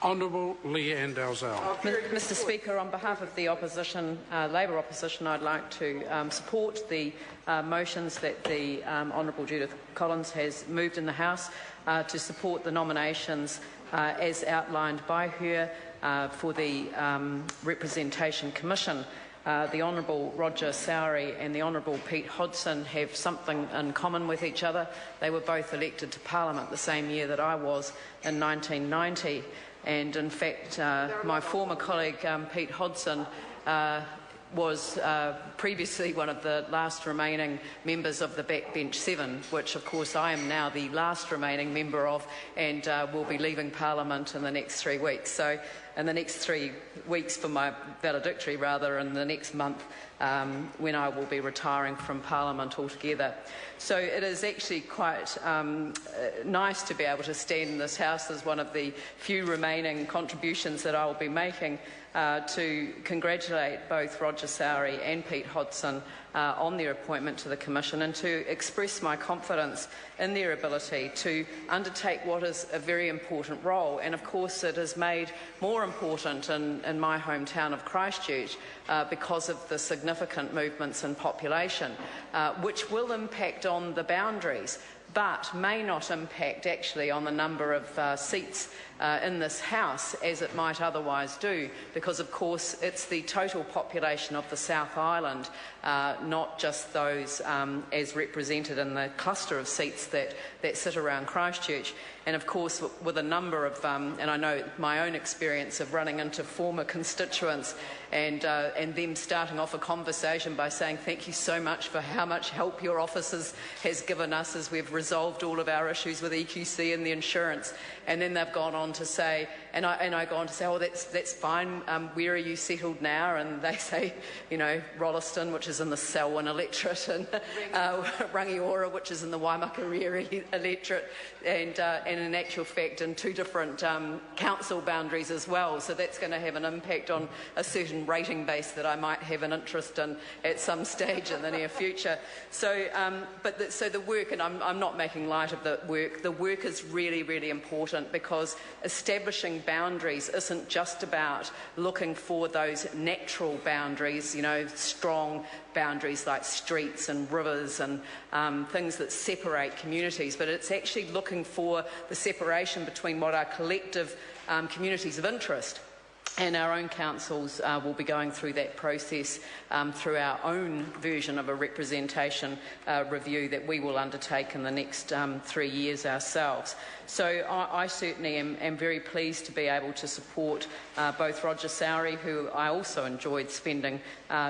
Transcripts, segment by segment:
Honourable Leanne Dalzell. Mr Speaker, on behalf of the opposition, Labor opposition, I'd like to support the motions that the Honourable Judith Collins has moved in the House to support the nominations as outlined by her for the Representation Commission. The Honourable Roger Sowry and the Honourable Pete Hodson have something in common with each other. They were both elected to Parliament the same year that I was in 1990. And in fact, my former colleague Pete Hodson was previously one of the last remaining members of the Backbench 7, which of course I am now the last remaining member of, and will be leaving Parliament in the next 3 weeks. So in the next 3 weeks for my valedictory, rather, in the next month when I will be retiring from Parliament altogether. So it is actually quite nice to be able to stand in this House as one of the few remaining contributions that I will be making to congratulate both Roger Sowry and Pete Hodson on their appointment to the Commission, and to express my confidence in their ability to undertake what is a very important role. And of course it is made more important in my hometown of Christchurch because of the significant movements in population, which will impact on the boundaries, but may not impact actually on the number of seats in this House as it might otherwise do, because of course it's the total population of the South Island, not just those as represented in the cluster of seats that sit around Christchurch. And of course with a number of, and I know my own experience of running into former constituents and them starting off a conversation by saying thank you so much for how much help your office has given us as we've resolved all of our issues with EQC and the insurance. And then they've gone on to say, and I go on to say, oh, that's fine, where are you settled now? And they say, you know, Rolleston, which is in the Selwyn electorate, and Rangiora, which is in the Waimakariri electorate, and in actual fact in 2 different council boundaries as well. So that's going to have an impact on a certain rating base that I might have an interest in at some stage in the near future. So, so the work, and I'm not making light of the work is really, really important, because establishing boundaries isn't just about looking for those natural boundaries, you know, strong boundaries like streets and rivers and things that separate communities, but it's actually looking for the separation between what are collective communities of interest. And our own councils will be going through that process through our own version of a representation review that we will undertake in the next 3 years ourselves. So I certainly am very pleased to be able to support both Roger Sowry, who I also enjoyed spending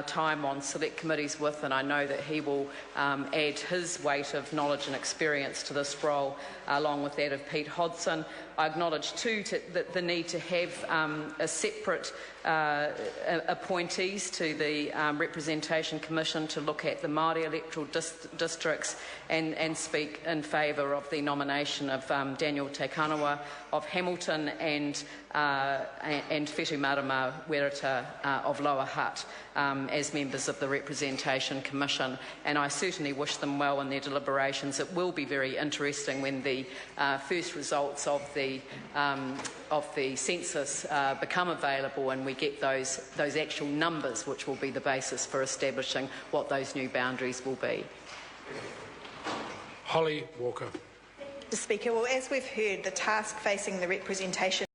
time on select committees with, and I know that he will add his weight of knowledge and experience to this role, along with that of Pete Hodson. I acknowledge too the need to have a separate appointees to the Representation Commission to look at the Māori electoral districts and speak in favour of the nomination of Daniel Te Kanawa of Hamilton and Whetu Marama Wereta of Lower Hutt as members of the Representation Commission, and I certainly wish them well in their deliberations. It will be very interesting when the first results of the census become available and we get those actual numbers, which will be the basis for establishing what those new boundaries will be. Holly Walker. Mr Speaker, well, as we've heard, the task facing the representation